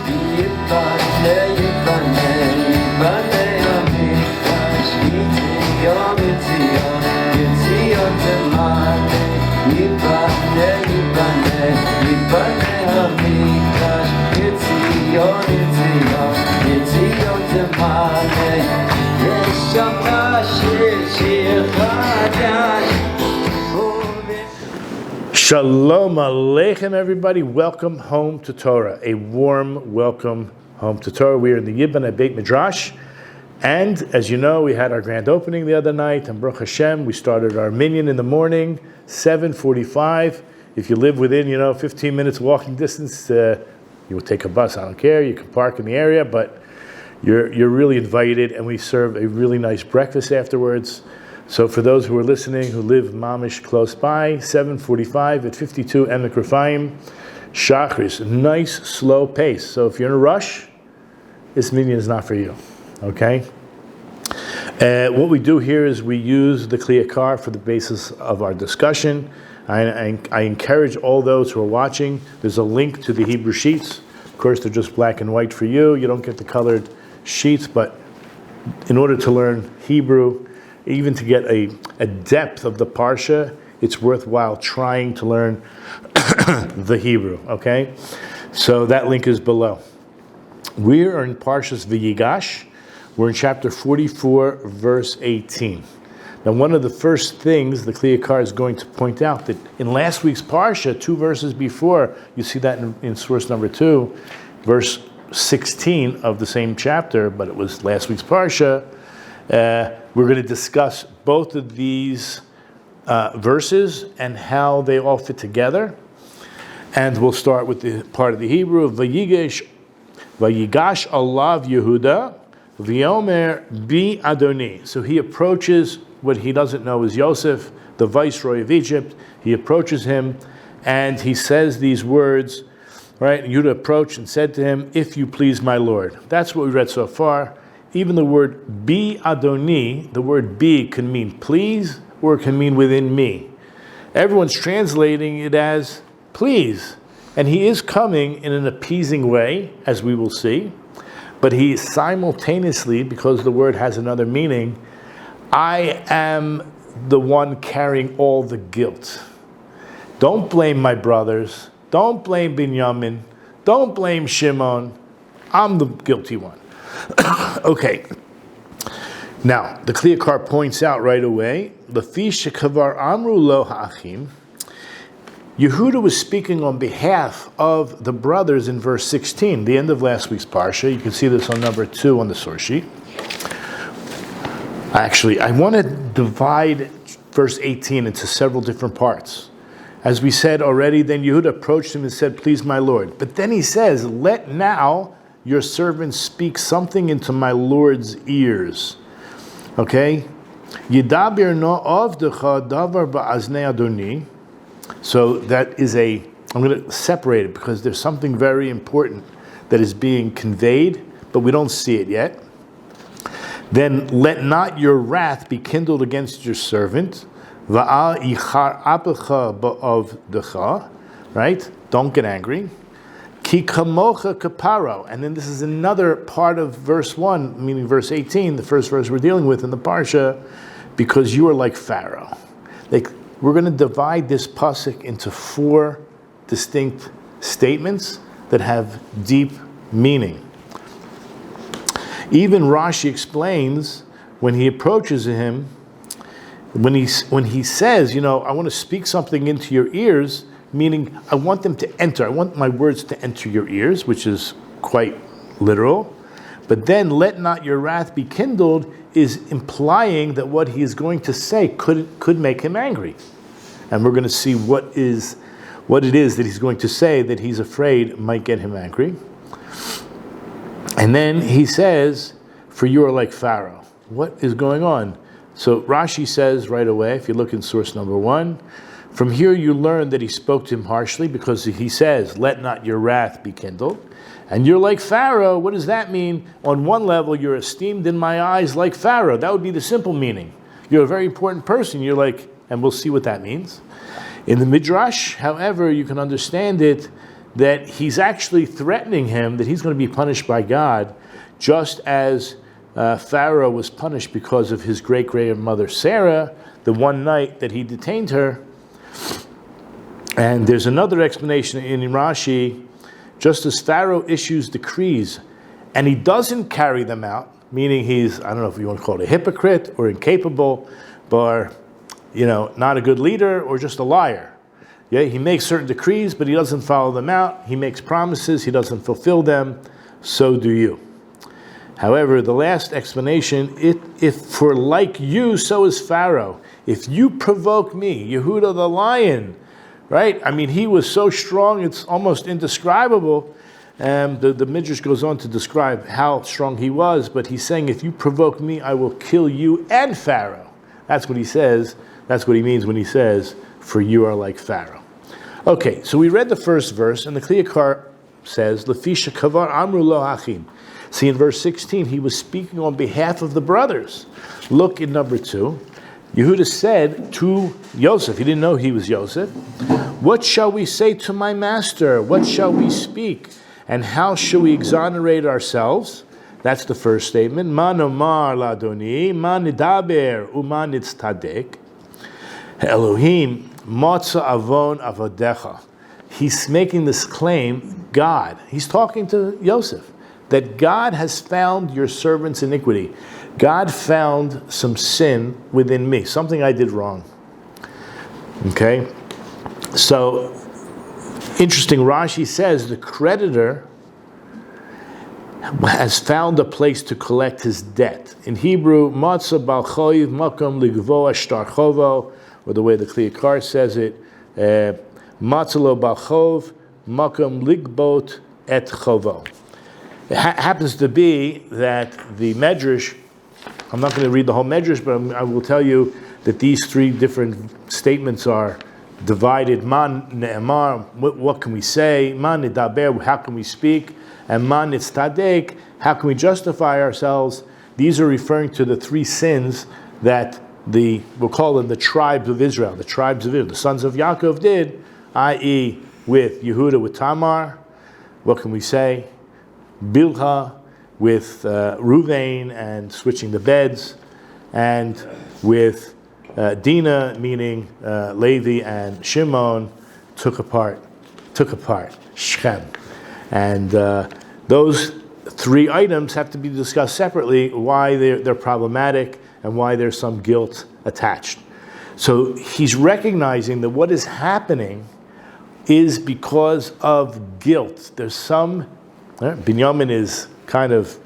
Yiboneh, Yiboneh HaMikdash, Yitzion, Yitzion, Yitzion Temaneh. Yiboneh, Yiboneh, Yiboneh HaMikdash, Yitzion, Yitzion, Yitzion Temaneh. Neshama shir chadash. Shalom Aleichem, everybody. Welcome home to Torah. A warm welcome home to Torah. We are in the Yiboneh Beit Midrash. And as you know, we had our grand opening the other night. And Baruch Hashem, we started our minyan in the morning, 7:45. If you live within, 15 minutes walking distance, you will take a bus. I don't care. You can park in the area, but you're really invited. And we serve a really nice breakfast afterwards. So for those who are listening, who live mamish close by, 7:45 at 52 Emek Rafaim, Shachris, nice slow pace. So if you're in a rush, this minyan is not for you. Okay? What we do here is we use the Yakar for the basis of our discussion. I encourage all those who are watching. There's a link to the Hebrew sheets. Of course, they're just black and white for you. You don't get the colored sheets, but in order to learn Hebrew, even to get a depth of the Parsha, it's worthwhile trying to learn the Hebrew, okay? So that link is below. We are in Parshas VaYigash. We're in chapter 44, verse 18. Now, one of the first things the Yakar is going to point out that in last week's Parsha, 2 verses before, you see that in source number 2, verse 16 of the same chapter, but it was last week's Parsha. We're going to discuss both of these verses and how they all fit together. And we'll start with the part of the Hebrew of VaYigash alav Yehuda, v'yomer bi Adoni. So he approaches what he doesn't know is Yosef, the viceroy of Egypt. He approaches him and he says these words, right? Yehuda approached and said to him, "If you please, my Lord." That's what we read so far. Even the word bi Adoni, the word bi can mean please or it can mean within me. Everyone's translating it as please. And he is coming in an appeasing way, as we will see. But he simultaneously, because the word has another meaning, I am the one carrying all the guilt. Don't blame my brothers. Don't blame Benyamin. Don't blame Shimon. I'm the guilty one. Okay. Now, the Yakar points out right away, Lefi shekavar amru lo ha'achim. Yehuda was speaking on behalf of the brothers in verse 16, the end of last week's Parsha. You can see this on number 2 on the source sheet. Actually, I want to divide verse 18 into several different parts. As we said already, then Yehuda approached him and said, "Please, my Lord." But then he says, "Let now your servant speak something into my Lord's ears." Okay? Yidabir no avdecha davar ba'aznei Adoni. So that is I'm going to separate it because there's something very important that is being conveyed, but we don't see it yet. Then let not your wrath be kindled against your servant. Va'al yichar apecha ba'avdecha. Right? Don't get angry. Ki kamocha kaparo. And then this is another part of verse 1, meaning verse 18, the first verse we're dealing with in the Parsha, because you are like Pharaoh. We're going to divide this pasuk into 4 distinct statements that have deep meaning. Even Rashi explains when he approaches him, when he says, I want to speak something into your ears, meaning I want them to enter. I want my words to enter your ears, which is quite literal. But then let not your wrath be kindled is implying that what he is going to say could make him angry. And we're going to see what it is that he's going to say that he's afraid might get him angry. And then he says, "For you are like Pharaoh." What is going on? So Rashi says right away, if you look in source number 1, from here you learn that he spoke to him harshly because he says, "Let not your wrath be kindled." And you're like Pharaoh. What does that mean? On one level, you're esteemed in my eyes like Pharaoh. That would be the simple meaning. You're a very important person. You're like, and we'll see what that means. In the Midrash, however, you can understand it that he's actually threatening him that he's going to be punished by God, just as Pharaoh was punished because of his great-grandmother Sarah, the one night that he detained her. And there's another explanation in Rashi, just as Pharaoh issues decrees and he doesn't carry them out, meaning he's, I don't know if you want to call it a hypocrite or incapable, or, not a good leader or just a liar. Yeah, he makes certain decrees, but he doesn't follow them out. He makes promises, he doesn't fulfill them. So do you. However, the last explanation, if for like you, so is Pharaoh. If you provoke me, Yehuda the lion, right? I mean, he was so strong, it's almost indescribable. The Midrash goes on to describe how strong he was, but he's saying, if you provoke me, I will kill you and Pharaoh. That's what he says. That's what he means when he says, for you are like Pharaoh. Okay, so we read the first verse, and the Yakar says, Lefisha kavar amru lo achim. See, in verse 16, he was speaking on behalf of the brothers. Look in number 2. Yehuda said to Yosef, he didn't know he was Yosef, what shall we say to my master? What shall we speak? And how shall we exonerate ourselves? That's the first statement. Ma nomar ladoni, ma nidaber, uma nitztadek. Elohim, motza avon avodecha. He's making this claim, God. He's talking to Yosef, that God has found your servant's iniquity. God found some sin within me, something I did wrong. Okay? So, interesting, Rashi says the creditor has found a place to collect his debt. In Hebrew, matzah bal choiv makom ligvoa shtar chovo, or the way the Yakar says it, matzah lo bal chov makom ligbot et chovo. It happens to be that the Medrash, I'm not going to read the whole Medrash, but I will tell you that these 3 different statements are divided. Man ne'emar, what can we say? Man nidaber, how can we speak? And man nitztadek, how can we justify ourselves? These are referring to the 3 sins that we'll call them the tribes of Israel, the sons of Yaakov did, i.e. with Yehuda, with Tamar. What can we say? Bilha with Ruvain and switching the beds, and with Dinah, meaning Levi and Shimon, took apart Shechem. And those 3 items have to be discussed separately, why they're problematic and why there's some guilt attached. So he's recognizing that what is happening is because of guilt. There's some, Benyamin is kind of,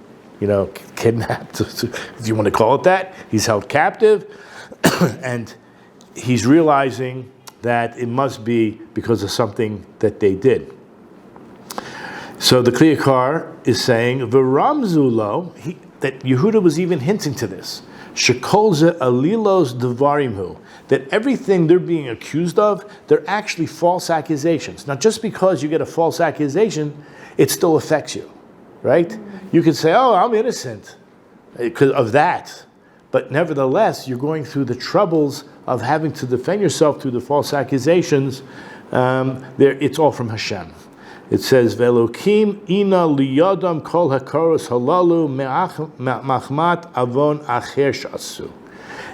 kidnapped, if you want to call it that. He's held captive, and he's realizing that it must be because of something that they did. So the Yakar is saying, V'ramzulo, that Yehuda was even hinting to this, Shekolze alilos devarimhu, that everything they're being accused of, they're actually false accusations. Now, just because you get a false accusation, it still affects you, right? You could say, oh, I'm innocent because of that. But nevertheless, you're going through the troubles of having to defend yourself through the false accusations. It's all from Hashem. It says, "Velokim ina liyadam kol hakaros halalu machmat avon acher shasu."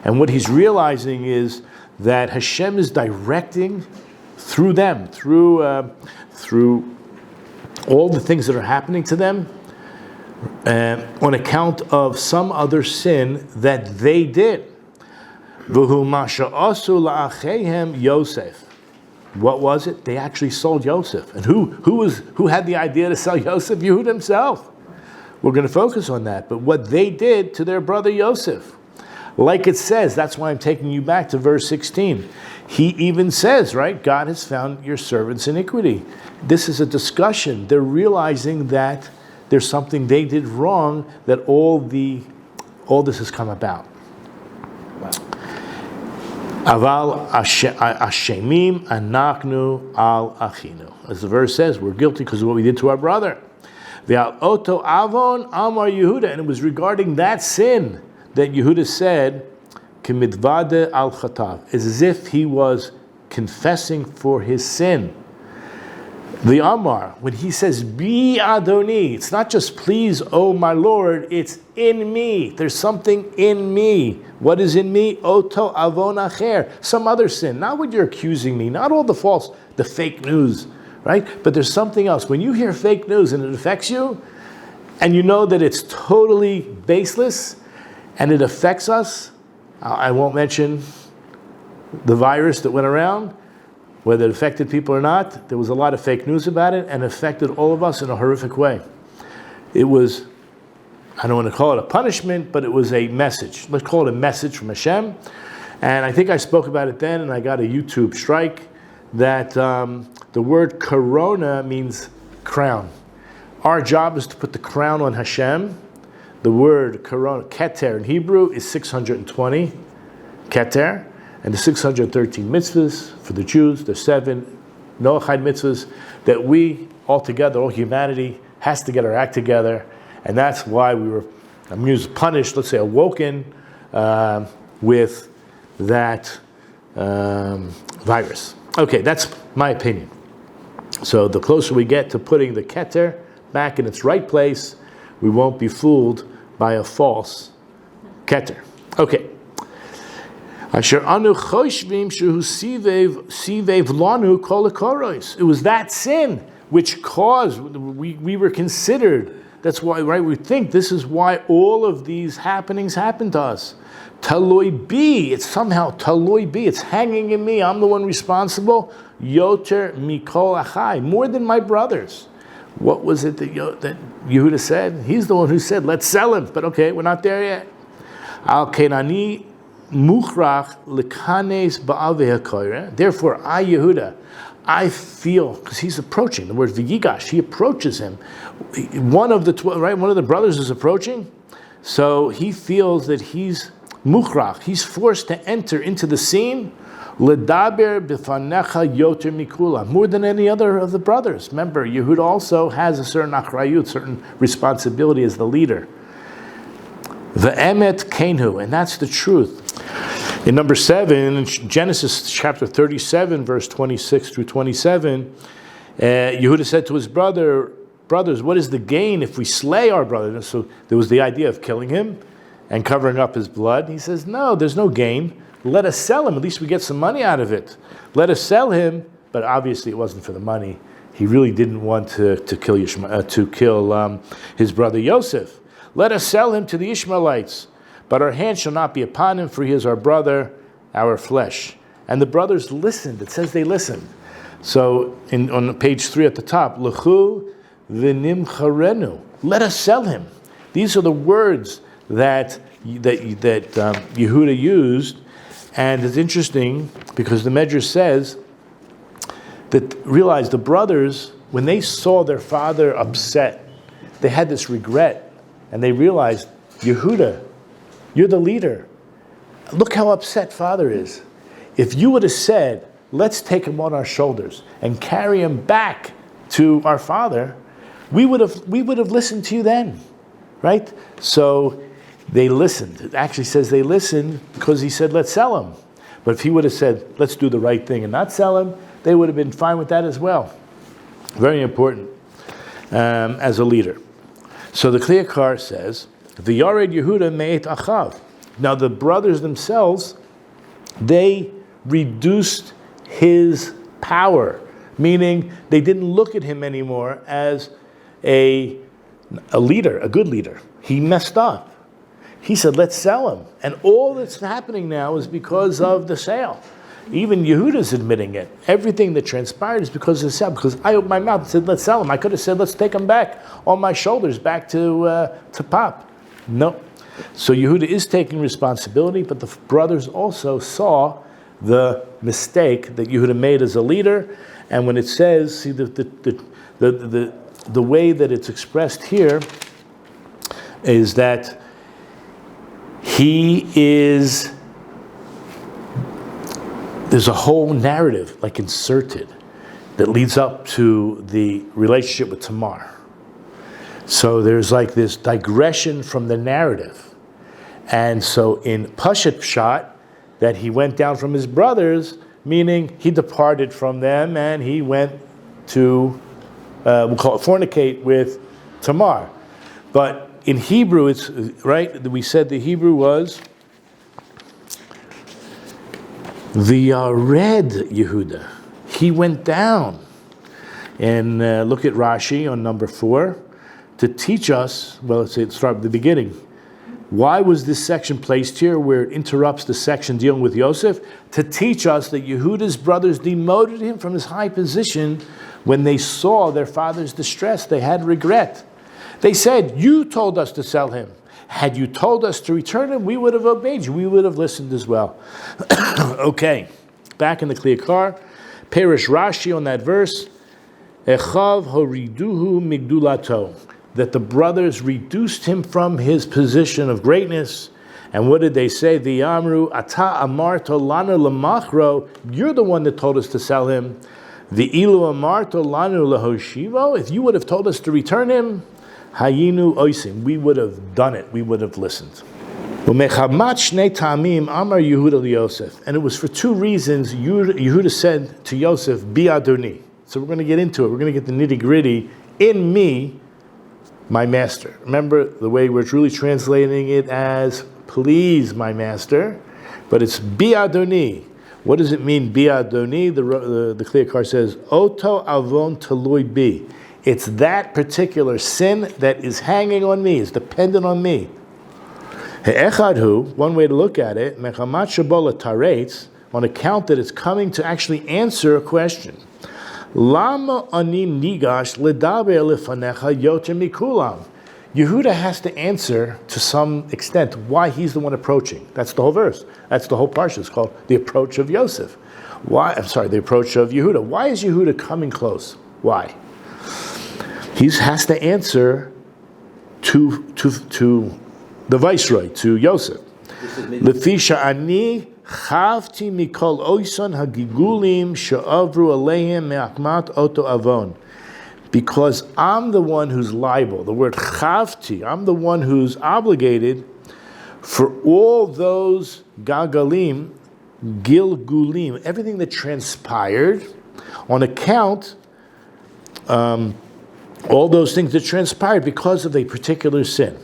And what he's realizing is that Hashem is directing through them, through all the things that are happening to them, on account of some other sin that they did. V'hu masha asu la'achehem Yosef. What was it? They actually sold Yosef. And who had the idea to sell Yosef? Yehuda himself. We're going to focus on that. But what they did to their brother Yosef. Like it says, that's why I'm taking you back to verse 16. He even says, right, God has found your servant's iniquity. This is a discussion. They're realizing that there's something they did wrong, that all this has come about. Aval ashemim anachnu al achinu. As the verse says, we're guilty because of what we did to our brother. Ve'al oto avon amar Yehuda, and it was regarding that sin that Yehuda said, "K'mitvade al chatav," as if he was confessing for his sin. The Amar, when he says, Bi Adoni, it's not just please, oh my Lord, it's in me. There's something in me. What is in me? Oto avon acher, some other sin. Not what you're accusing me, not all the fake news, right? But there's something else. When you hear fake news and it affects you, and you know that it's totally baseless, and it affects us, I won't mention the virus that went around, whether it affected people or not. There was a lot of fake news about it, and it affected all of us in a horrific way. It was, I don't want to call it a punishment, but it was a message. Let's call it a message from Hashem. And I think I spoke about it then, and I got a YouTube strike, that the word corona means crown. Our job is to put the crown on Hashem. The word corona, keter in Hebrew, is 620, keter. And the 613 mitzvahs for the Jews, the 7 Noahide mitzvahs, that we all together, all humanity, has to get our act together. And that's why we were, punished, let's say awoken, with that virus. Okay, that's my opinion. So the closer we get to putting the keter back in its right place, we won't be fooled by a false keter. Okay. It was that sin which caused, we were considered, that's why, right, we think this is why all of these happenings happen to us. Taloi bi, it's somehow taloi bi, it's hanging in me, I'm the one responsible. Yoter mikol achai, more than my brothers. What was it that Yehuda said? He's the one who said, let's sell him, but okay, we're not there yet. Al kenani Muchrach lekanes ba'al. Therefore, I, Yehuda, I feel, because he's approaching, the word VaYigash, he approaches him. One of the 12, right? One of the brothers is approaching, so he feels that he's muchrach, he's forced to enter into the scene. Ledaber b'fanecha yoter mikula, more than any other of the brothers. Remember, Yehuda also has a certain achrayut, certain responsibility as the leader. The emet kenu, and that's the truth. In number 7, in Genesis chapter 37, verse 26 through 27, Yehuda said to his brothers, what is the gain if we slay our brother? And so there was the idea of killing him and covering up his blood. He says, no, there's no gain. Let us sell him. At least we get some money out of it. Let us sell him. But obviously it wasn't for the money. He really didn't want to kill his brother Yosef. Let us sell him to the Ishmaelites, but our hand shall not be upon him, for he is our brother, our flesh. And the brothers listened. It says they listened. So on page 3 at the top, L'chu v'nimcharenu. Let us sell him. These are the words that Yehuda used, and it's interesting because the Medrash says that realize the brothers, when they saw their father upset, they had this regret. And they realized, Yehuda, you're the leader. Look how upset father is. If you would have said, let's take him on our shoulders and carry him back to our father, we would have listened to you then, right? So they listened. It actually says they listened because he said, let's sell him. But if he would have said, let's do the right thing and not sell him, they would have been fine with that as well. Very important as a leader. So the Yakar says, V'yared Yehuda me'et achav. Now the brothers themselves, they reduced his power, meaning they didn't look at him anymore as a leader, a good leader. He messed up. He said, let's sell him. And all that's happening now is because of the sale. Even Yehuda's admitting it. Everything that transpired is because of the sale. Because I opened my mouth and said, let's sell him. I could have said, let's take him back on my shoulders, back to Pop. No. So Yehuda is taking responsibility, but the brothers also saw the mistake that Yehuda made as a leader. And when it says, see the way that it's expressed here is that there's a whole narrative like inserted that leads up to the relationship with Tamar. So there's like this digression from the narrative. And so in Pashat Pshat, that he went down from his brothers, meaning he departed from them and he went to we'll call it fornicate with Tamar. But in Hebrew, it's right. We said the Hebrew was the red Yehuda. He went down. And look at Rashi on number 4 to teach us. Well, let's start at the beginning. Why was this section placed here, where it interrupts the section dealing with Yosef? To teach us that Yehuda's brothers demoted him from his high position when they saw their father's distress. They had regret. They said, "You told us to sell him. Had you told us to return him, we would have obeyed you. We would have listened as well." Okay, back in the Yakar, Perish Rashi on that verse, Echav horiduhu migdulato, that the brothers reduced him from his position of greatness. And what did they say? The Amru, Ata amarto lanu lamachro, you're the one that told us to sell him. The ilu amarto lanu lahoshivo, if you would have told us to return him, hayinu oisim, we would have done it, we would have listened. And it was for 2 reasons Yehuda said to Yosef, Bi Adoni. So we're going to get into it. We're going to get the nitty-gritty. In me, my master. Remember the way we're truly translating it as, please, my master. But it's Bi Adoni. What does it mean, Bi Adoni? The Yakar says, Oto avon taloi bi. It's that particular sin that is hanging on me, is dependent on me. He'echadhu, one way to look at it, mechamat shabola taretz, on account that it's coming to actually answer a question. Lama ani nigash ledaber lefanecha yoter mikulam. Yehuda has to answer to some extent why he's the one approaching. That's the whole verse. That's the whole parsha. It's called the approach of Yosef. The approach of Yehuda. Why is Yehuda coming close? Why? He has to answer to the viceroy, to Yosef. Lefisha ani chavti mikol oison hagigulim she'avru aleim me'akmat oto avon. Because I'm the one who's liable. The word chavti, I'm the one who's obligated for all those gagalim, gilgulim, everything that transpired on account, all those things that transpired because of a particular sin.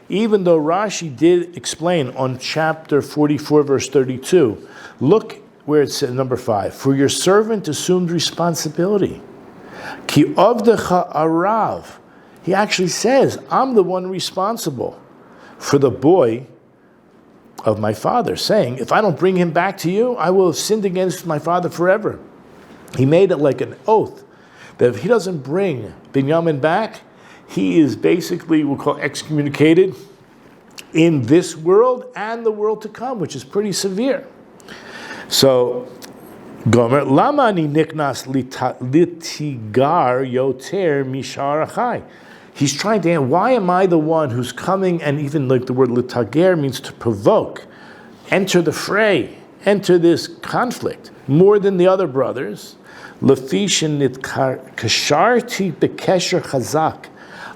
Even though Rashi did explain on chapter 44, verse 32, look where it says, number 5, for your servant assumed responsibility. Ki avdecha arav. He actually says, I'm the one responsible for the boy of my father, saying, if I don't bring him back to you, I will have sinned against my father forever. He made it like an oath that if he doesn't bring Benyamin back, he is basically, we'll call excommunicated in this world and the world to come, which is pretty severe. So, Gomer, Lama ani niknas litigar yoter mishar achai. He's trying to, why am I the one who's coming, and even like the word litager means to provoke, enter the fray, enter this conflict, more than the other brothers. Lefishin nit kasharti bekesher chazak.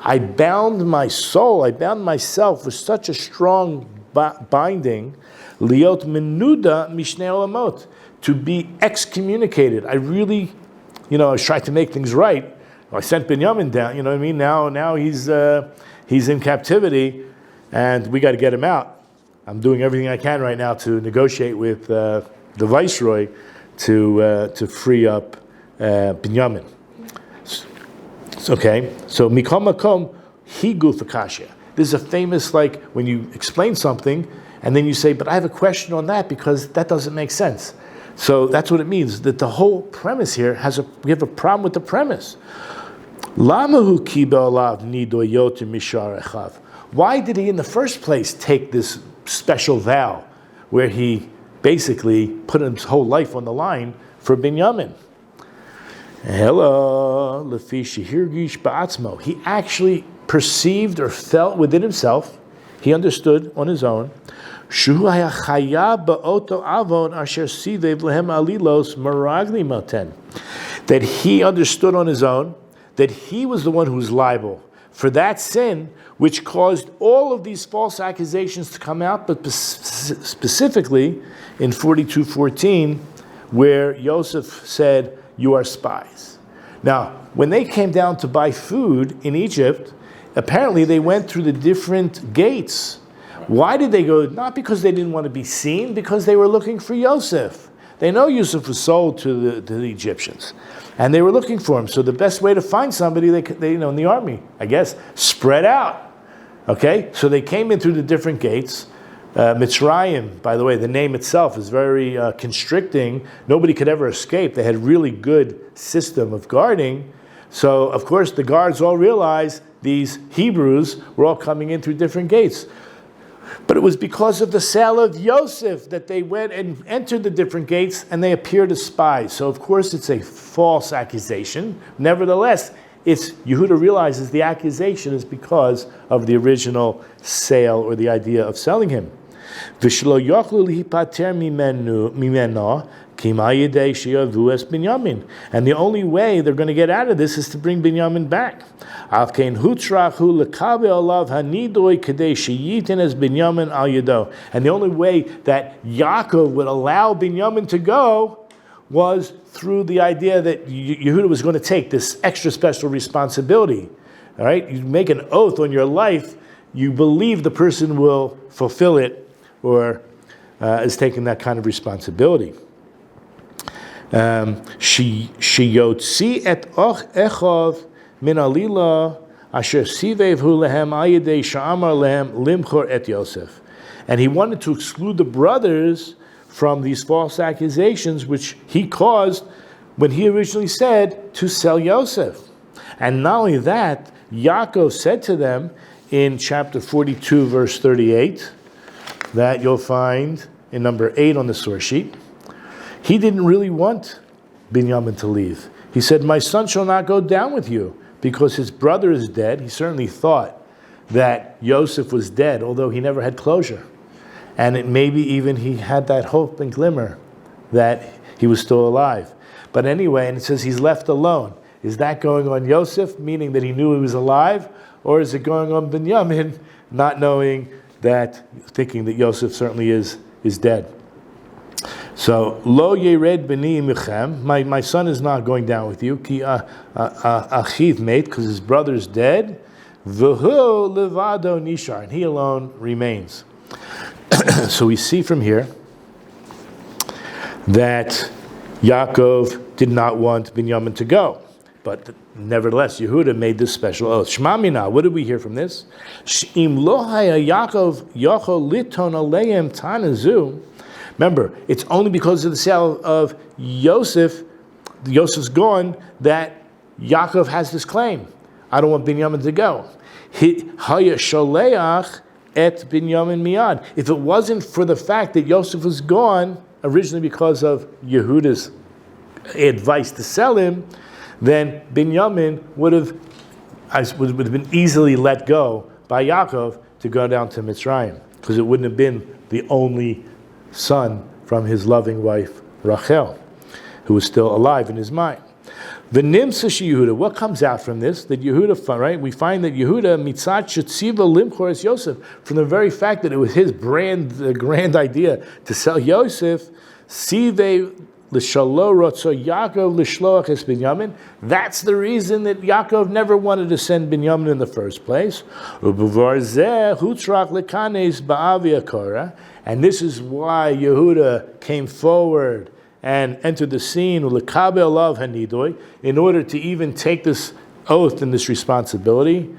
I bound my soul, I bound myself with such a strong binding, liot menuda mishnei olamot, to be excommunicated. I really, I was trying to make things right. I sent Benyamin down, you know what I mean? Now he's in captivity, and we got to get him out. I'm doing everything I can right now to negotiate with the viceroy to free up Benyamin. Okay, so Mikol Makom Higu Fakashia. This is a famous, like, when you explain something, and then you say, but I have a question on that because that doesn't make sense. So that's what it means, that the whole premise here we have a problem with the premise. Why did he in the first place take this special vow where he basically put his whole life on the line for Benyamin? He actually perceived or felt within himself, he understood on his own, that he understood on his own that he was the one who was liable for that sin which caused all of these false accusations to come out, but specifically in 42:14, where Yosef said, you are spies. Now, when they came down to buy food in Egypt, apparently they went through the different gates. Why did they go? Not because they didn't want to be seen, because they were looking for Yosef. They know Yosef was sold to the Egyptians, and they were looking for him. So the best way to find somebody, they in the army, I guess, spread out. Okay, so they came in through the different gates. Mitzrayim, by the way, the name itself is very constricting. Nobody could ever escape. They had really good system of guarding. So, of course, the guards all realized these Hebrews were all coming in through different gates. But it was because of the sale of Yosef that they went and entered the different gates, and they appeared as spies. So, of course, it's a false accusation. Nevertheless, Yehuda realizes the accusation is because of the original sale or the idea of selling him. And the only way they're going to get out of this is to bring Benyamin back. And the only way that Yaakov would allow Benyamin to go was through the idea that Yehuda was going to take this extra special responsibility. All right, you make an oath on your life, you believe the person will fulfill it or is taking that kind of responsibility. Sheyotzi et echov min alila asher sivevhu lehem ayidei sha'amar lehem limchor et Yosef. And he wanted to exclude the brothers from these false accusations which he caused when he originally said to sell Yosef. And not only that, Yaakov said to them in chapter 42, verse 38, that you'll find in number 8 on the source sheet, he didn't really want Benyamin to leave. He said, my son shall not go down with you, because his brother is dead. He certainly thought that Yosef was dead, although he never had closure. And maybe even he had that hope and glimmer that he was still alive. But anyway, and it says he's left alone. Is that going on Yosef, meaning that he knew he was alive? Or is it going on Benyamin, not knowing that, thinking that Yosef certainly is dead? So, lo yered b'ni michem, my son is not going down with you, ki achiv mate, because his brother's dead, v'hu levado nishar, and he alone remains. So we see from here that Yaakov did not want Benyamin to go. But nevertheless, Yehuda made this special oath. Shema mina, what did we hear from this? Im lo haya Yaakov yochol liton aleim tanazu. Remember, it's only because of the sale of Yosef's gone, that Yaakov has this claim. I don't want Benyamin to go. Haya sholeach et Benyamin miyad. If it wasn't for the fact that Yosef was gone, originally because of Yehuda's advice to sell him, then Benyamin would have been easily let go by Yaakov to go down to Mitzrayim, because it wouldn't have been the only son from his loving wife Rachel, who was still alive in his mind. The Nimsa Yehuda, what comes out from this? That Yehuda, right? We find that Yehuda mitzat shetziva limchor es Yosef, from the very fact that it was his grand idea to sell Yosef, sive l'shalo rotzo Yaakov l'shloach es Benyamin. That's the reason that Yaakov never wanted to send Benyamin in the first place. U'b'var zeh hutrach lekanes ba'avi Yakar, and this is why Yehuda came forward and entered the scene in order to even take this oath and this responsibility.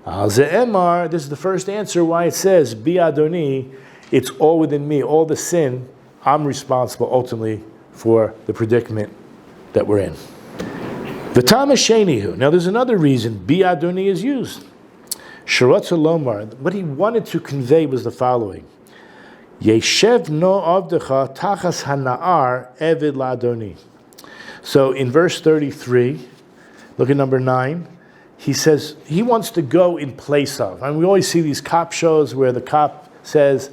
This is the first answer why it says, Bi Adoni, it's all within me, all the sin, I'm responsible ultimately for the predicament that we're in. Now there's another reason Bi Adoni is used. What he wanted to convey was the following. Yeshev no avdecha tachas hana'ar evid la'adoni. So in verse 33, look at number 9, he says he wants to go in place of. And we always see these cop shows where the cop says,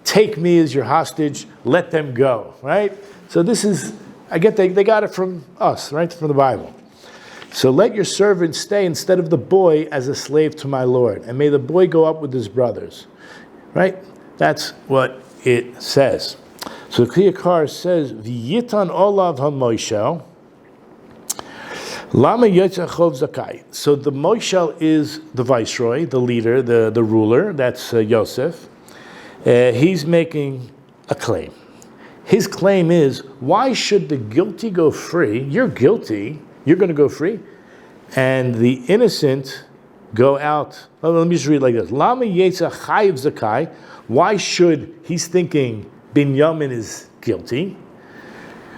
take me as your hostage, let them go, right? So this is, I get they got it from us, right, from the Bible. So let your servant stay instead of the boy as a slave to my Lord, and may the boy go up with his brothers, right? That's what it says. So Yakar says, V'yitan olav ha-Moshe, Lama Yotzachov Zakai. So the Moshel is the viceroy, the leader, the ruler. That's Yosef. He's making a claim. His claim is, why should the guilty go free? You're guilty. You're going to go free. And the innocent go out. Oh, let me just read it like this. Lama Yotzachov Zakai. Why should, he's thinking Benyamin is guilty.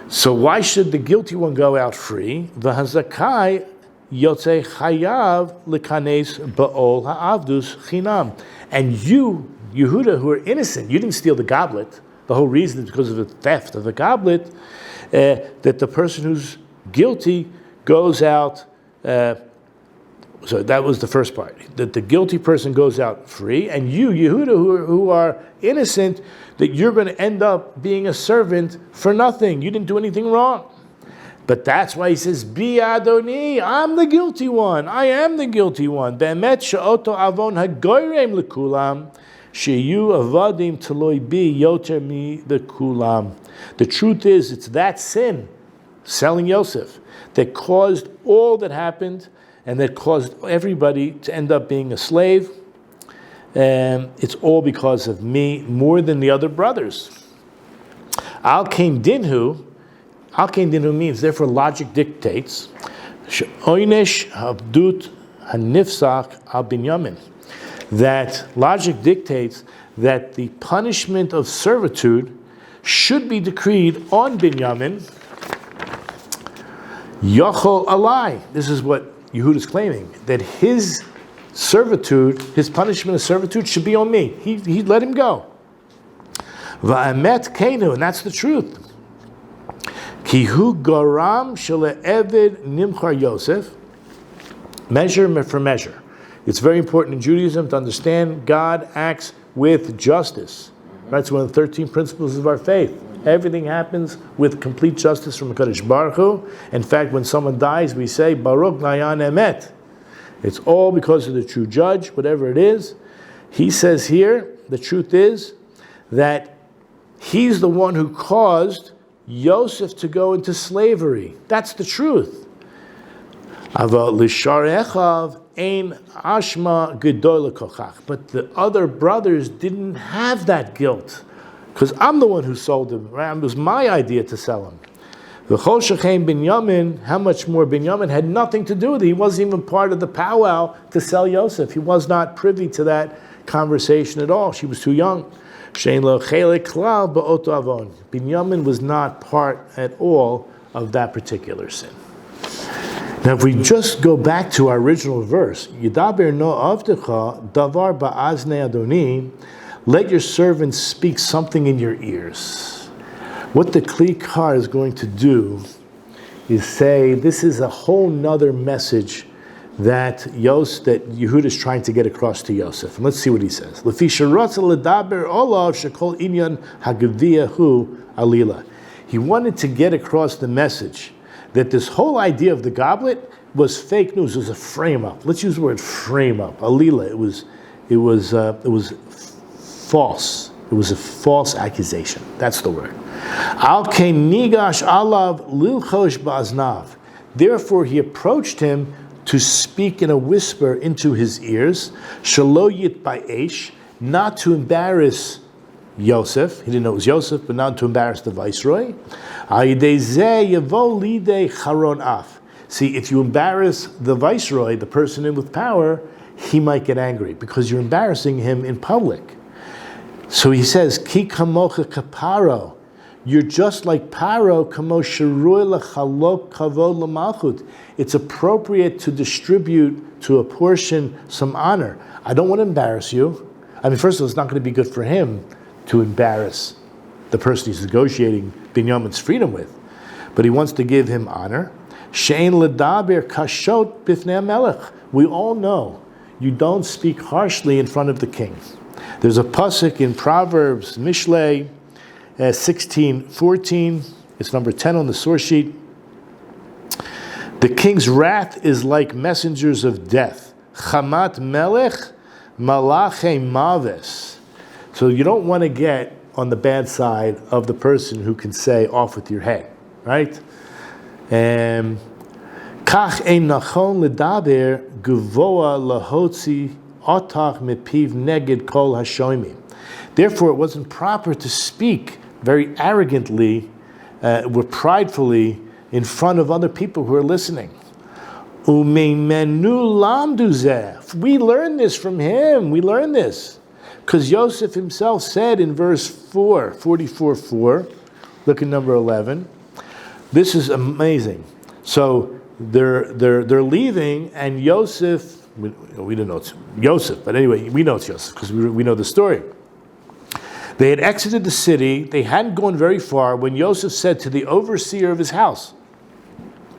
So why should the guilty one go out free? V'hazakai yotzei chayav lekanes ba'ol ha'avdus chinam. And you, Yehuda, who are innocent, you didn't steal the goblet. The whole reason is because of the theft of the goblet, that the person who's guilty goes out. So that was the first part. That the guilty person goes out free, and you, Yehuda, who are innocent, that you're going to end up being a servant for nothing. You didn't do anything wrong. But that's why he says, Bi Adoni, I'm the guilty one. I am the guilty one. Be'emet she'oto avon hagoyrem lekulam, she'yu avadim teloi bi yoter mi lekulam. The truth is, it's that sin, selling Yosef, that caused all that happened, and that caused everybody to end up being a slave. It's all because of me, more than the other brothers. Al Kain Dinhu means, therefore logic dictates, Oynesh Havdut Hanifsak Al Benyamin, that logic dictates that the punishment of servitude should be decreed on Benyamin. Yochol Alai. This is what Yehuda is claiming, that his servitude, his punishment of servitude should be on me. He let him go. Va'emet keinu, and that's the truth. Kihu garam shele'eved nimchar Yosef. Measure for measure. It's very important in Judaism to understand God acts with justice. Right? It's one of the 13 principles of our faith. Everything happens with complete justice from HaKadosh Baruch Hu. In fact, when someone dies, we say, Baruch Nayan Emet. It's all because of the true judge, whatever it is. He says here, the truth is that he's the one who caused Yosef to go into slavery. That's the truth. But the other brothers didn't have that guilt, because I'm the one who sold him. Right? It was my idea to sell him. V'chol shechein Benyamin, how much more Benyamin had nothing to do with it. He wasn't even part of the powwow to sell Yosef. He was not privy to that conversation at all. She was too young. Shein lo chelek klal ba'oto avon. Benyamin was not part at all of that particular sin. Now, if we just go back to our original verse, Yidaber no avdecha davar ba'azne Adoni, let your servants speak something in your ears. What the Klikar is going to do is say, this is a whole nother message that Yehuda is trying to get across to Yosef. And let's see what he says. He wanted to get across the message that this whole idea of the goblet was fake news. It was a frame up. Let's use the word frame up. Alila. It was false. It was a false accusation. That's the word. Al kein nigash alav lilchosh ba'aznav. Therefore, he approached him to speak in a whisper into his ears. Shelo yitba'esh, not to embarrass Yosef. He didn't know it was Yosef, but not to embarrass the viceroy. See, if you embarrass the viceroy, the person in with power, he might get angry because you're embarrassing him in public. So he says, Ki kamocha kaparo. You're just like Paro, kamo shirui lechalok kavod l'malchut. It's appropriate to distribute, to apportion some honor. I don't want to embarrass you. I mean, first of all, it's not going to be good for him to embarrass the person he's negotiating Benyamin's freedom with. But he wants to give him honor. Shein ledaber kashot bifnei melech. We all know you don't speak harshly in front of the king. There's a pasuk in Proverbs, Mishlei 16:14. It's number 10 on the source sheet. The king's wrath is like messengers of death. Chamat melech malache maves. So you don't want to get on the bad side of the person who can say, off with your head, right? Kach ein nachon ledaber gvoa lahotzi otach mepiv neged kol hashoimim. Therefore, it wasn't proper to speak very arrogantly, pridefully, in front of other people who are listening. Umeimenu lamdu zeh. We learn this from him. We learn this. Because Yosef himself said in verse 4, 44:4, look at number 11. This is amazing. So they're leaving, and Yosef, we don't know it's Yosef, but anyway, we know it's Yosef because we know the story. They had exited the city. They hadn't gone very far when Yosef said to the overseer of his house,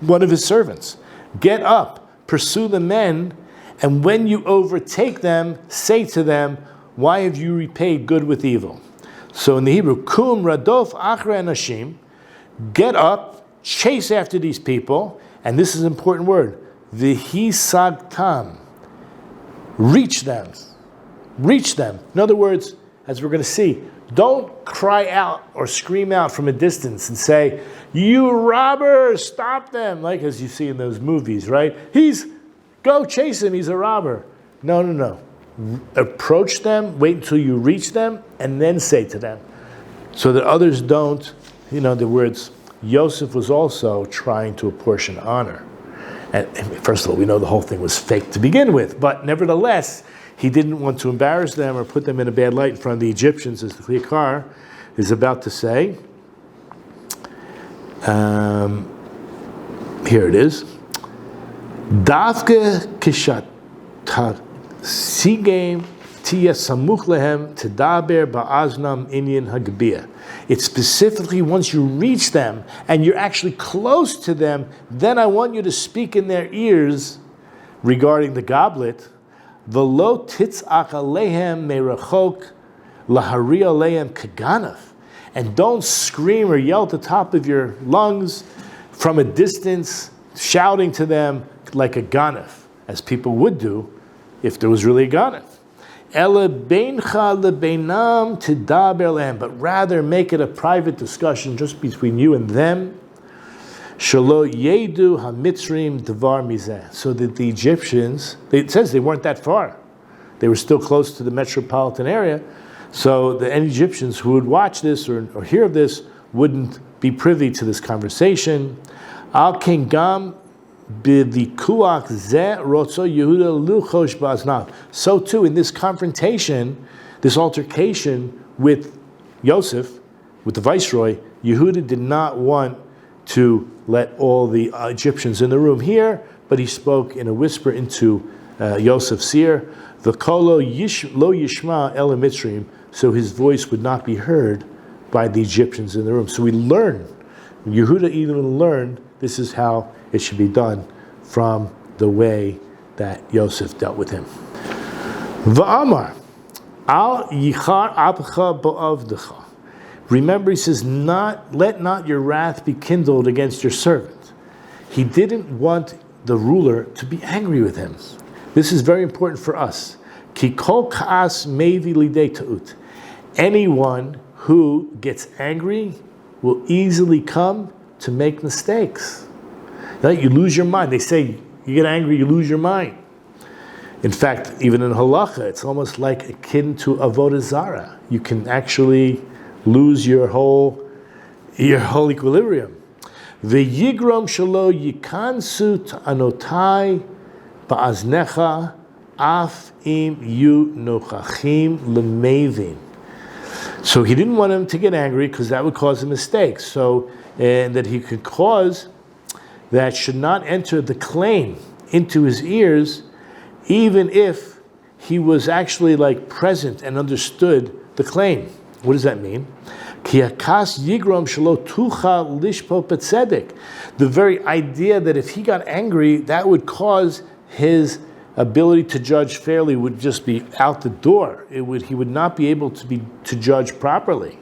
one of his servants, "Get up, pursue the men, and when you overtake them, say to them, 'Why have you repaid good with evil?'" So in the Hebrew, "Kum radof achre anashim," get up, chase after these people, and this is an important word, v'hisagtam, reach them. Reach them. In other words, as we're going to see, don't cry out or scream out from a distance and say, "You robbers, stop them," like as you see in those movies, right? Go chase him, he's a robber. No. Approach them, wait until you reach them, and then say to them, so that others don't, in other words, Yosef was also trying to apportion honor. And first of all, we know the whole thing was fake to begin with, but nevertheless, he didn't want to embarrass them or put them in a bad light in front of the Egyptians, as the Yakar is about to say. Here it is. Davke kishat sigem tia samuch lehem tedaber ba'aznam inyan hagbia. It's specifically once you reach them and you're actually close to them, then I want you to speak in their ears regarding the goblet. V'lo titzach alehem merachok lahari alehem kaganav. And don't scream or yell at the top of your lungs from a distance, shouting to them like a ganav, as people would do if there was really a ganav. Ele beincha lebeinam tidaber lehem, but rather make it a private discussion just between you and them. Shelo yedu hamitzrim devar mizeh, so that the Egyptians, it says they weren't that far. They were still close to the metropolitan area, so the Egyptians who would watch this or hear of this wouldn't be privy to this conversation. Al ken gam b'vikuach zeh rotzo Yehuda luchosh ba'aznav. So too, in this confrontation, this altercation with Yosef, with the viceroy, Yehuda did not want to let all the Egyptians in the room hear, but he spoke in a whisper into Yosef's ear, "V'kolo lo yishma el mitzrim," so his voice would not be heard by the Egyptians in the room. So we learn, Yehuda even learned, this is how it should be done from the way that Yosef dealt with him. V'amar al yichar apcha ba'avdecha. Remember, he says, let not your wrath be kindled against your servant. He didn't want the ruler to be angry with him. This is very important for us. Ki kol ka'as mevi lidei ta'ut. Anyone who gets angry will easily come to make mistakes. You lose your mind. They say, you get angry, you lose your mind. In fact, even in halacha, it's almost like akin to avodah zarah. You can actually lose your whole equilibrium. V'yigrom shelo yikansu ta'anotai ba'aznecha af im yu nochachim lemevin. So he didn't want him to get angry because that would cause a mistake. So, and that he could cause that should not enter the claim into his ears, even if he was actually like present and understood the claim. What does that mean? The very idea that if he got angry, that would cause his ability to judge fairly would just be out the door. He would not be able to judge properly.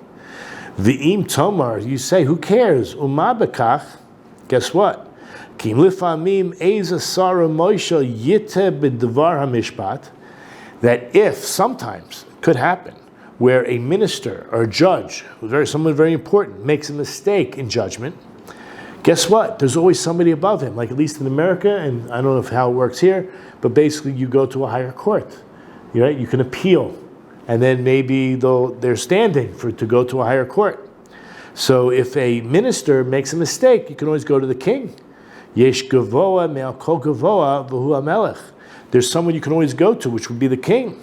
V'im tomar, you say, who cares? Uma bekach, guess what? Kim lifamim eza sara moisha yite b'dvar hamishpat, that if sometimes it could happen where a minister or a judge, someone very important, makes a mistake in judgment, guess what? There's always somebody above him, like at least in America, and I don't know how it works here, but basically you go to a higher court. Right? You can appeal, and then maybe they're standing to go to a higher court. So if a minister makes a mistake, you can always go to the king. Yesh gavoa me'al kol gavoa v'hu hamelech. There's someone you can always go to, which would be the king.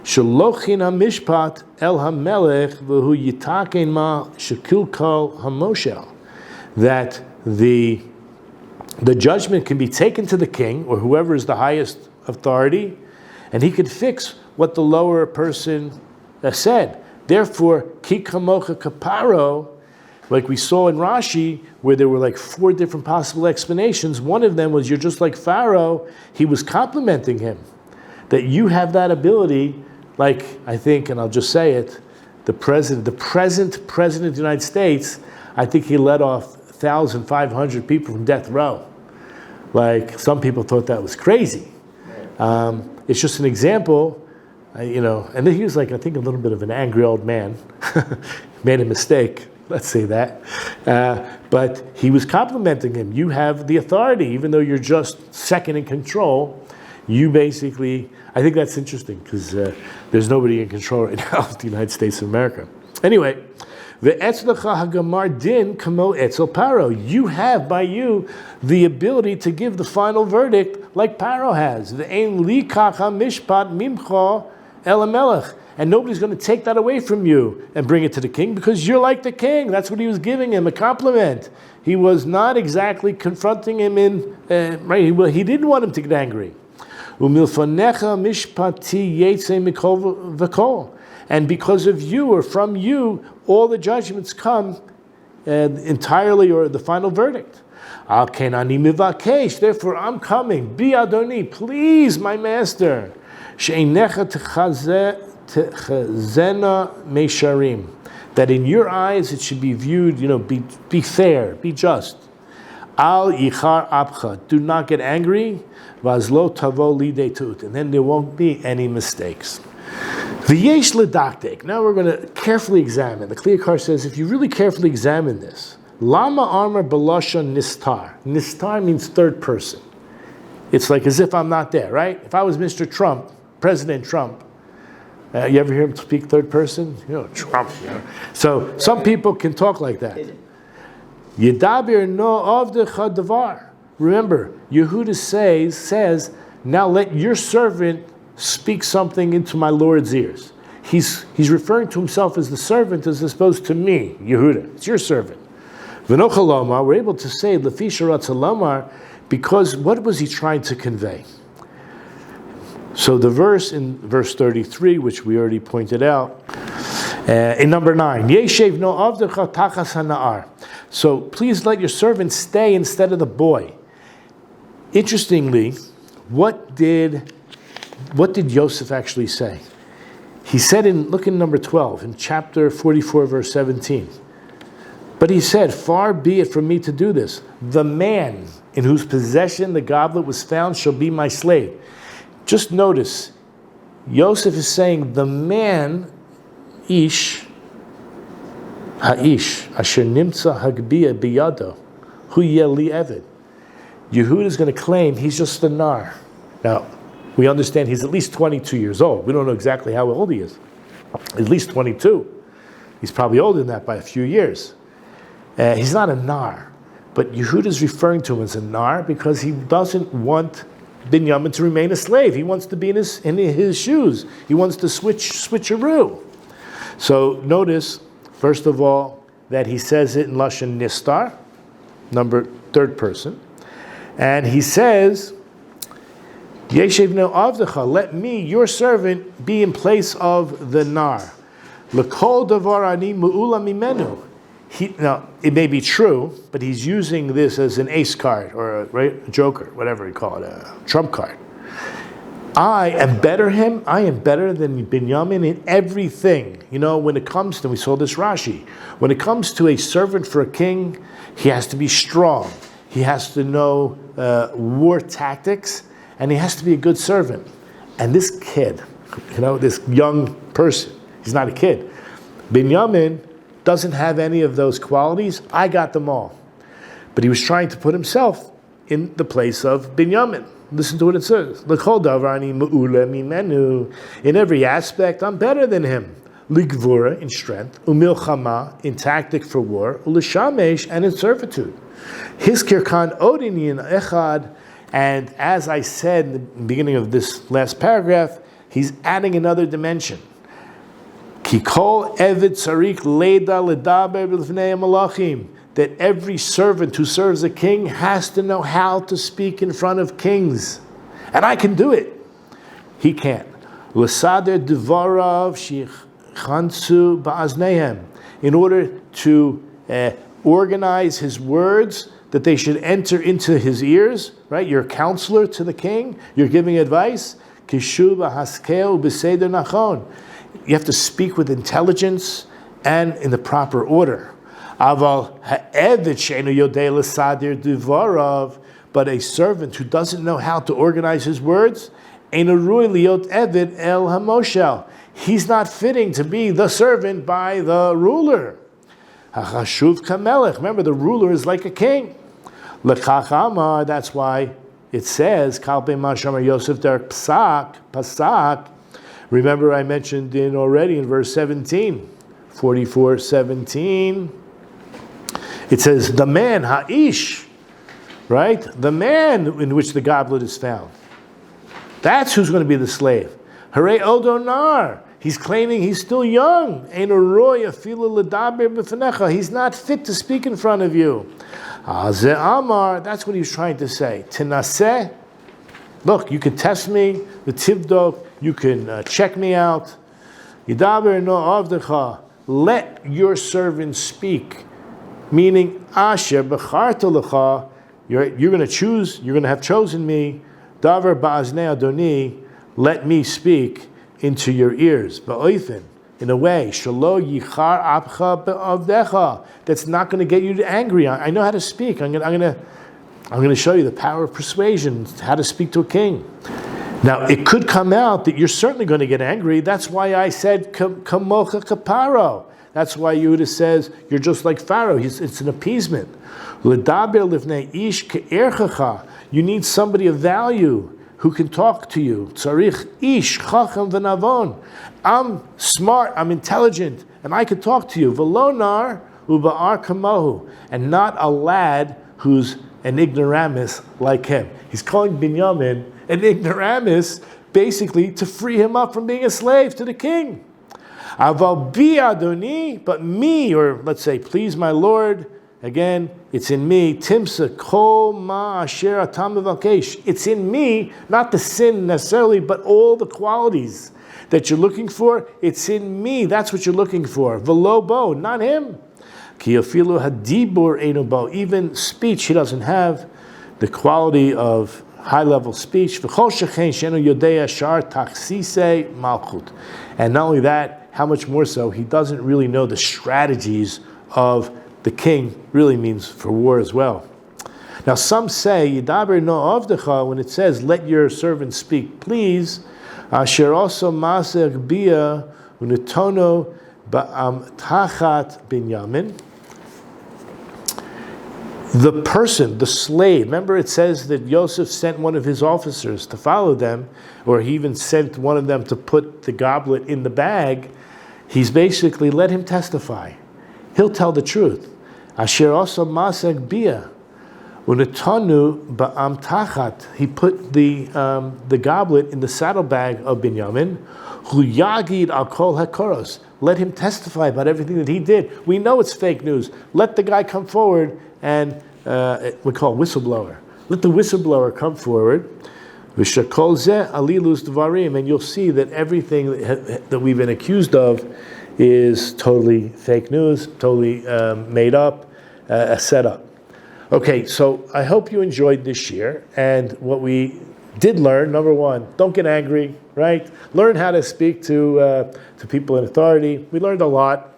Shalochin hamishpat el hamelech v'hu yitaken ma shekil kol hamoshel. That the judgment can be taken to the king or whoever is the highest authority, and he could fix what the lower person said. Therefore, ki kamocha kaparo, like we saw in Rashi, where there were like 4 different possible explanations. One of them was, you're just like Pharaoh. He was complimenting him. That you have that ability, like I think, and I'll just say it, the present president of the United States, I think he let off 1,500 people from death row. Like, some people thought that was crazy. It's just an example, and then he was like, I think, a little bit of an angry old man. Made a mistake, let's say that. But he was complimenting him. You have the authority, even though you're just second in control. You basically, I think that's interesting, because there's nobody in control right now of the United States of America. Anyway, ve'etzlecha hagamar din kamo etzel paro. You have, by you, the ability to give the final verdict like Paro has. Ve'ein li kacha mishpat mimcha el hamelech. And nobody's going to take that away from you and bring it to the king, because you're like the king. That's what he was giving him, a compliment. He was not exactly confronting him right. He didn't want him to get angry. Umilfanecha mishpati yetze mikol v'kol. And because of you, or from you, all the judgments come entirely, or the final verdict. Al ken ani mivakesh. Therefore, I'm coming. Bi Adoni, please, my master. She'einecha techazena meisharim. That in your eyes it should be viewed, be fair, be just. Al yichar apcha. Do not get angry. Vazlo tavo lidei tut. And then there won't be any mistakes. V'yesh ledaktek. Now we're going to carefully examine. The Yakar says, if you really carefully examine this, lama armor balashon nistar. Nistar means third person. It's like as if I'm not there, right? If I was Mr. Trump, President Trump, you ever hear him speak third person? Trump. So some people can talk like that. Yedabir no avdecha davar. Remember, Yehuda says, now let your servant speak something into my Lord's ears. He's referring to himself as the servant as opposed to me, Yehuda. It's your servant. V'nochalomar, we're able to say Lefisha Ratzalomar, because what was he trying to convey? So the verse in verse 33, which we already pointed out, in number 9, Yeshev no avdecha tachas hana'ar. So please let your servant stay instead of the boy. Interestingly, what did Yosef actually say? He said look in number 12, in chapter 44, verse 17. But he said, far be it from me to do this. The man in whose possession the goblet was found shall be my slave. Just notice, Yosef is saying, the man, ish, ha'ish, asher nimtza hagbiya biyado, hu yeli eved. Yehuda is going to claim he's just a nar. Now, we understand he's at least 22 years old. We don't know exactly how old he is. At least 22. He's probably older than that by a few years. He's not a nar. But Yehuda is referring to him as a nar because he doesn't want Benyamin to remain a slave. He wants to be in his shoes. He wants to switcheroo. So notice, first of all, that he says it in Lashon Nistar, third person. And he says, Yeshev no avdecha, let me, your servant, be in place of the nar. L'kol davar ani mu'ula mimenu. Now, it may be true, but he's using this as an ace card, or a joker, whatever you call it, a trump card. I am better than Benyamin in everything. When it comes to, we saw this Rashi, when it comes to a servant for a king, he has to be strong. He has to know war tactics, and he has to be a good servant. And this kid, this young person, he's not a kid. Benyamin doesn't have any of those qualities. I got them all. But he was trying to put himself in the place of Benyamin. Listen to what it says. L'chol davar ani me'ula mimenu. In every aspect, I'm better than him. Ligvura, in strength. Umilchama, in tactic for war. Ulishamesh, and in servitude. His kirkan odini in echad. And as I said in the beginning of this last paragraph, he's adding another dimension. Kikol evid sarik leda ledaber b'lifnei malachim. That every servant who serves a king has to know how to speak in front of kings. And I can do it. He can't. L'sader devarav shichansu ba'aznehem. In order to organize his words, that they should enter into his ears, right? You're a counselor to the king. You're giving advice. Kishu b'haskel b'seder nachon. You have to speak with intelligence and in the proper order. Aval ha'evet she'enu yodei l'sadir divarav, but a servant who doesn't know how to organize his words, einu rui liot eved el hamoshel. He's not fitting to be the servant by the ruler. Hachashuv kamelech. Remember, the ruler is like a king. L'chach amar. That's why it says kalpei mashamar Yosef der pasak. Remember, I mentioned already in verse 17, 44:17. It says, the man, ha'ish, right? The man in which the goblet is found. That's who's going to be the slave. Hare odonar. He's claiming he's still young. He's not fit to speak in front of you. Amar, that's what he was trying to say. Tinaseh, look, you can test me, the tivdok, you can check me out. Yidaber no avdecha, let your servant speak. Meaning, Asher b'charta lecha, you're going to choose, you're going to have chosen me. Davar ba'aznei adoni, let me speak into your ears. Ba'oifen, in a way, shalo yichar apcha be'avdecha, that's not going to get you angry. I know how to speak. I'm going to show you the power of persuasion, how to speak to a king. Now, it could come out that you're certainly going to get angry. That's why I said kamocha kaparo. That's why Yehuda says, you're just like Pharaoh. It's an appeasement. You need somebody of value who can talk to you. I'm smart, I'm intelligent, and I can talk to you. And not a lad who's an ignoramus like him. He's calling Benyamin an ignoramus, basically to free him up from being a slave to the king. Aval bi adoni, but me, or let's say, please my Lord, again, it's in me. Timsa kol ma asher atam mevakesh. It's in me, not the sin necessarily, but all the qualities that you're looking for. It's in me. That's what you're looking for. Velo bo, not him. Ki afilu hadibur einu bo. Even speech, he doesn't have the quality of high-level speech. V'chol shechein shenu yodei shar tachsisei malchut. And not only that, how much more so, he doesn't really know the strategies of the king, really means for war as well. Now some say, Yidaber no avdecha, when it says, let your servant speak, please, asher also masech bia unetono ba'am tachat Benyamin. The person, the slave, remember it says that Yosef sent one of his officers to follow them, or he even sent one of them to put the goblet in the bag. He's basically, let him testify. He'll tell the truth. Asher also masek bia unetanu ba'am tachat. He put the goblet in the saddlebag of Benyamin. Hu yagid al kol hakoros. Let him testify about everything that he did. We know it's fake news. Let the guy come forward and we call whistleblower. Let the whistleblower come forward. V'shakol zeh alilus dvarim, and you'll see that everything that we've been accused of is totally fake news, totally made up, a setup. Okay, so I hope you enjoyed this year, and what we did learn, number one, don't get angry, right? Learn how to speak to people in authority. We learned a lot.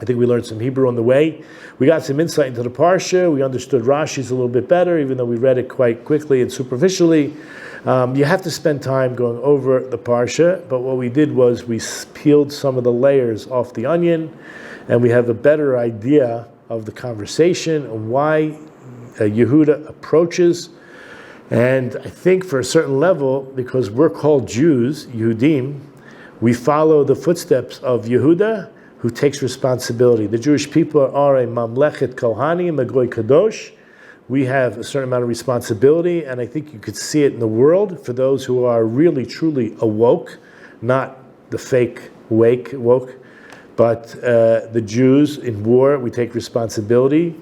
I think we learned some Hebrew on the way. We got some insight into the Parsha. We understood Rashi's a little bit better, even though we read it quite quickly and superficially. You have to spend time going over the Parsha, but what we did was we peeled some of the layers off the onion, and we have a better idea of the conversation and why Yehuda approaches. And I think for a certain level, because we're called Jews, Yehudim, we follow the footsteps of Yehuda, who takes responsibility. The Jewish people are a mamlechet kohanim, a goy kadosh. We have a certain amount of responsibility, and I think you could see it in the world for those who are really, truly awoke, not the fake woke, but the Jews in war, we take responsibility,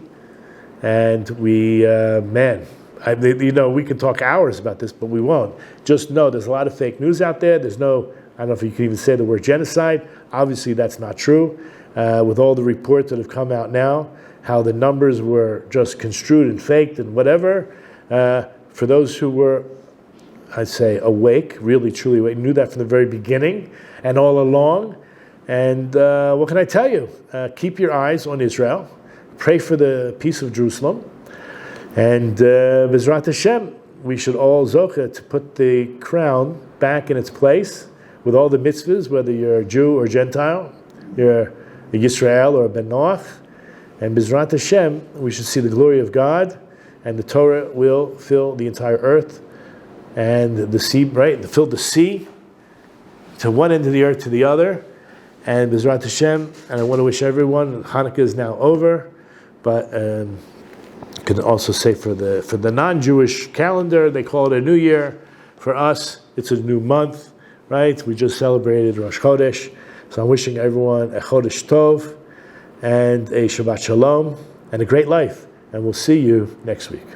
and we, we could talk hours about this, but we won't. Just know there's a lot of fake news out there. There's no, I don't know if you can even say the word genocide. Obviously, that's not true. With all the reports that have come out now, how the numbers were just construed and faked and whatever. For those who were, I'd say, awake, really, truly awake, knew that from the very beginning and all along. And what can I tell you? Keep your eyes on Israel. Pray for the peace of Jerusalem. And B'ezrat Hashem, we should all zocha to put the crown back in its place with all the mitzvahs, whether you're a Jew or Gentile, you're a Yisrael or a Ben Noach. And B'ezrat Hashem, we should see the glory of God, and the Torah will fill the entire earth, and the sea, right? Fill the sea to one end of the earth to the other. And B'ezrat Hashem, and I want to wish everyone, Hanukkah is now over, but I can also say for the non-Jewish calendar, they call it a new year. For us, it's a new month, right? We just celebrated Rosh Chodesh, so I'm wishing everyone a Chodesh Tov, and a Shabbat Shalom, and a great life. And we'll see you next week.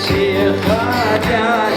Shir Chadash